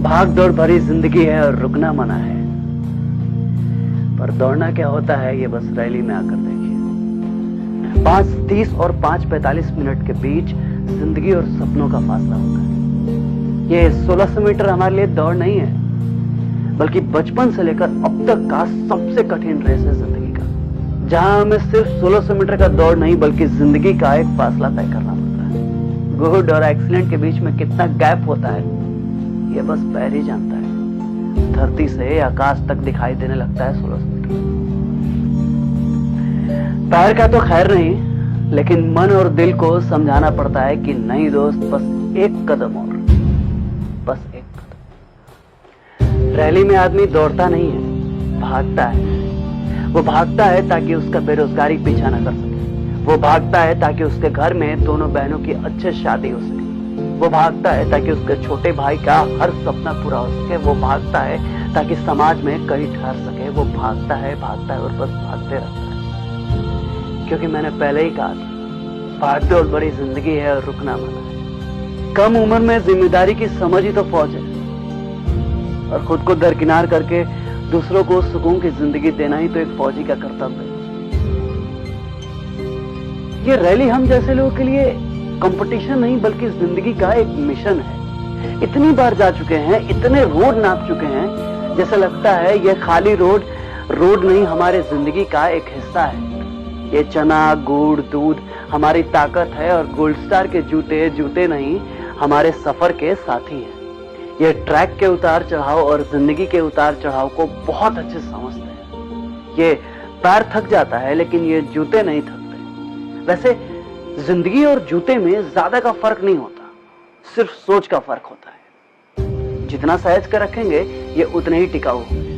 भाग दौड़ भरी जिंदगी है और रुकना मना है, पर दौड़ना क्या होता है ये बस रैली में आकर देखिए। 5:30 और 5:45 के बीच जिंदगी और सपनों का फासला होता है। ये 1600 मीटर हमारे लिए दौड़ नहीं है, बल्कि बचपन से लेकर अब तक का सबसे कठिन रेस है जिंदगी का, जहां हमें सिर्फ 1600 मीटर का दौड़ नहीं बल्कि जिंदगी का एक फासला तय करना पड़ता है। गुड और एक्सीलेंट के बीच में कितना गैप होता है ये बस पैर ही जानता है। धरती से आकाश तक दिखाई देने लगता है 1600 मीटर। पैर का तो खैर नहीं, लेकिन मन और दिल को समझाना पड़ता है कि नहीं दोस्त, बस एक कदम और, बस एक कदम। रैली में आदमी दौड़ता नहीं है, भागता है। वो भागता है ताकि उसका बेरोजगारी पीछा न कर सके। वो भागता है ताकि उसके घर में दोनों बहनों की अच्छे शादी हो सके। वो भागता है ताकि उसके छोटे भाई का हर सपना पूरा हो सके। वो भागता है ताकि समाज में कहीं ठहर सके। वो भागता है और बस भागते रहता है, क्योंकि मैंने पहले ही कहा था, भागदौड़ बड़ी जिंदगी है और रुकना मना है। कम उम्र में जिम्मेदारी की समझ ही तो फौज है, और खुद को दरकिनार करके दूसरों को सुकून की जिंदगी देना ही तो एक फौजी का कर्तव्य है। ये रैली हम जैसे लोगों के लिए कंपटीशन नहीं बल्कि जिंदगी का एक मिशन है। इतनी बार जा चुके हैं, इतने रोड नाप चुके हैं, जैसा लगता है ये खाली रोड नहीं, हमारे जिंदगी का एक हिस्सा है। ये चना, गुड़, दूध हमारी ताकत है, और गोल्ड स्टार के जूते नहीं, हमारे सफर के साथी हैं। ये ट्रैक के उतार चढ़ाव और जिंदगी के उतार चढ़ाव को बहुत अच्छे समझते हैं। ये पैर थक जाता है, लेकिन ये जूते नहीं थकते। वैसे जिंदगी और जूते में ज्यादा का फर्क नहीं होता, सिर्फ सोच का फर्क होता है। जितना सहेज कर रखेंगे ये उतने ही टिकाऊ होंगे।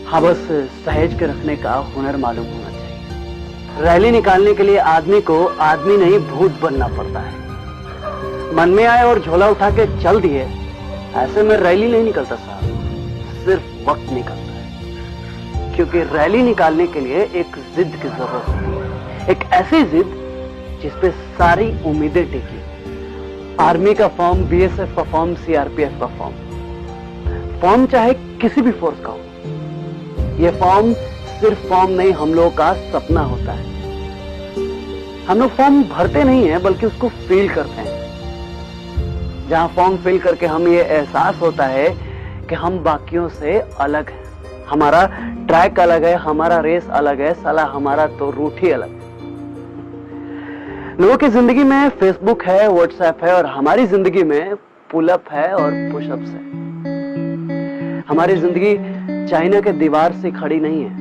हाँ, बस सहेज के रखने का हुनर मालूम होना चाहिए। रैली निकालने के लिए आदमी को आदमी नहीं भूत बनना पड़ता है। मन में आए और झोला उठा के चल दिए, ऐसे में रैली नहीं निकलता साहब, सिर्फ वक्त निकलता है। क्योंकि रैली निकालने के लिए एक जिद की जरूरत होती है, एक ऐसी जिद जिसपे सारी उम्मीदें टिकी। आर्मी का फॉर्म, बीएसएफ का फॉर्म, सीआरपीएफ का फॉर्म चाहे किसी भी फोर्स का हो, यह फॉर्म सिर्फ फॉर्म नहीं, हम लोगों का सपना होता है। हम लोग फॉर्म भरते नहीं है बल्कि उसको फील करते हैं। जहां फॉर्म फिल करके हम ये एहसास होता है कि हम बाकियों से अलग हैं, हमारा ट्रैक अलग है, हमारा रेस अलग है, साला हमारा तो रूट ही अलग है। लोगों की जिंदगी में फेसबुक है, व्हाट्सएप है, और हमारी जिंदगी में पुलअप है और पुशअप्स है। हमारी जिंदगी चाइना के दीवार से खड़ी नहीं है,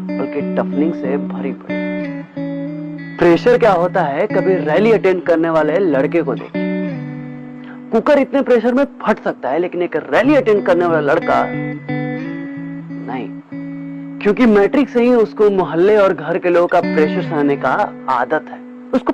बल्कि टफनिंग से भरी पड़ी। प्रेशर क्या होता है, कभी रैली अटेंड करने वाले लड़के को देखिए। कुकर इतने प्रेशर में फट सकता है, लेकिन एक रैली अटेंड करने वाला लड़का नहीं, क्योंकि मैट्रिक से ही उसको मोहल्ले और घर के लोगों का प्रेशर सहने का आदत है। उसको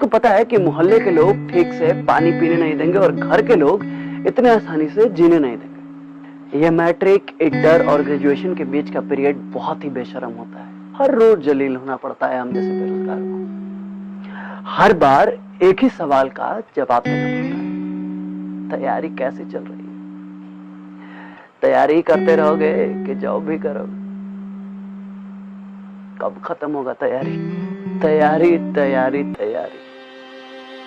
पता है कि मोहल्ले के लोग ठीक से पानी पीने नहीं देंगे और घर के लोग इतने आसानी से जीने नहीं देंगे। यह मैट्रिक, इंटर और ग्रेजुएशन के बीच का पीरियड बहुत ही बेशर्म होता है। हर रोज जलील होना पड़ता है हम जैसे बेरोजगार को। हर बार एक ही सवाल का जवाब देना पड़ता है, तैयारी कैसे चल रही है? तैयारी करते रहोगे कि जॉब भी करोगे? कब खत्म होगा तैयारी? तैयारी तैयारी तैयारी,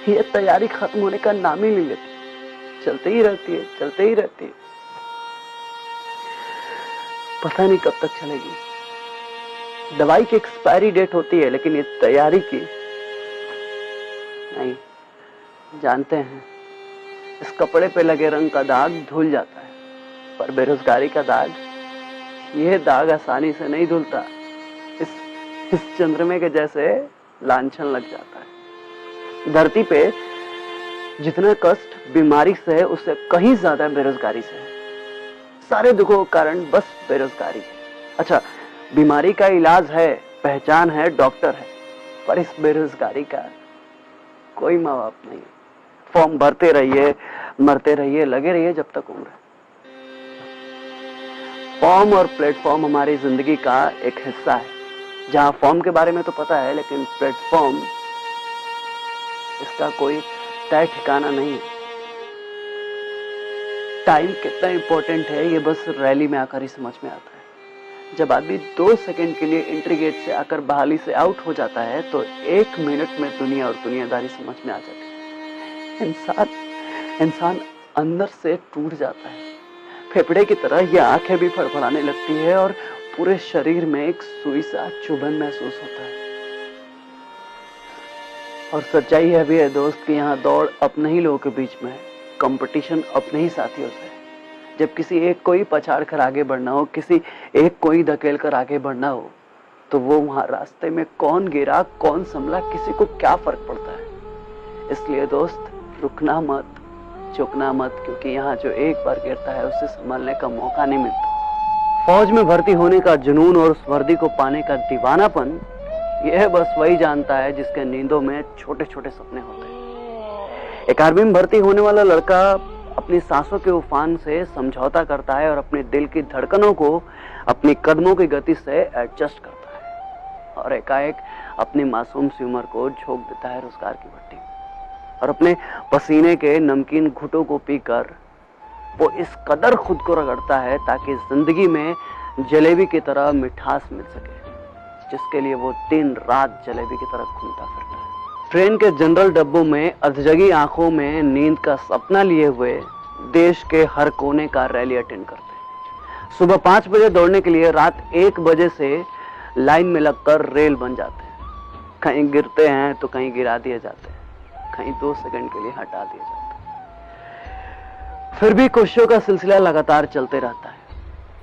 ये तैयारी खत्म होने का नाम ही नहीं लेती, चलते ही रहती है। पता नहीं कब तक चलेगी। दवाई की एक्सपायरी डेट होती है, लेकिन ये तैयारी की नहीं। जानते हैं, इस कपड़े पे लगे रंग का दाग धुल जाता है, पर बेरोजगारी का दाग, यह दाग आसानी से नहीं धुलता। इस चंद्रमे के जैसे लांछन लग जाता है। धरती पे जितना कष्ट बीमारी से है, उससे कहीं ज्यादा बेरोजगारी से है। सारे दुखों का कारण बस बेरोजगारी है। अच्छा, बीमारी का इलाज है, पहचान है, डॉक्टर है, पर इस बेरोजगारी का कोई माँ बाप नहीं। फॉर्म भरते रहिए, मरते रहिए, लगे रहिए जब तक उम्र है। फॉर्म और प्लेटफॉर्म हमारी जिंदगी का एक हिस्सा है, जहां फॉर्म के बारे में तो पता है, लेकिन प्लेटफॉर्म, इसका कोई तय ठिकाना नहीं है। टाइम कितना इंपॉर्टेंट है ये बस रैली में आकर ही समझ में आता है। जब आदमी 2 सेकंड के लिए एंट्री गेट से आकर बहाली से आउट हो जाता है तो 1 मिनट में दुनिया और दुनियादारी समझ में आ जाती है। इंसान अंदर से टूट जाता है। फेफड़े की तरह ये आंखें भी फड़फड़ाने लगती है और पूरे शरीर में एक सुई सा चुभन महसूस होता है। और सच्चाई यह भी है दोस्त कि यहाँ दौड़ अपने ही लोगों के बीच में है, कंपटीशन अपने ही साथियों से है। जब किसी एक को ही पछाड़ कर आगे बढ़ना हो, किसी एक को ही धकेल कर आगे बढ़ना हो, तो वो वहां रास्ते में कौन गिरा कौन संभला किसी को क्या फर्क पड़ता है। इसलिए दोस्त रुकना मत, चुकना मत, क्योंकि यहाँ जो एक बार गिरता है उसे संभालने का मौका नहीं मिलता। फौज में भर्ती होने का जुनून और उस वर्दी को पाने का दीवानापन, यह बस वही जानता है जिसके नींदों में छोटे छोटे सपने होते हैं। एक आर्मी में भर्ती होने वाला लड़का अपनी सांसों के उफान से समझौता करता है और अपने दिल की धड़कनों को अपनी कदमों की गति से एडजस्ट करता है और एकाएक अपनी मासूम सी उम्र को झोंक देता है रोजगार की भट्टी में। और अपने पसीने के नमकीन घुटों को पीकर वो इस कदर खुद को रगड़ता है ताकि जिंदगी में जलेबी की तरह मिठास मिल सके, जिसके लिए वो दिन रात जलेबी की तरह घूमता फिरता है। ट्रेन के जनरल डब्बों में अधजगी आंखों में नींद का सपना लिए हुए देश के हर कोने का रैली अटेंड करते हैं। सुबह 5 बजे दौड़ने के लिए रात 1 बजे से लाइन में लगकर रेल बन जाते हैं। कहीं गिरते हैं तो कहीं गिरा दिए जाते हैं, कहीं 2 सेकंड के लिए हटा दिए जाते हैं। फिर भी कोशिशों का सिलसिला लगातार चलते रहता है।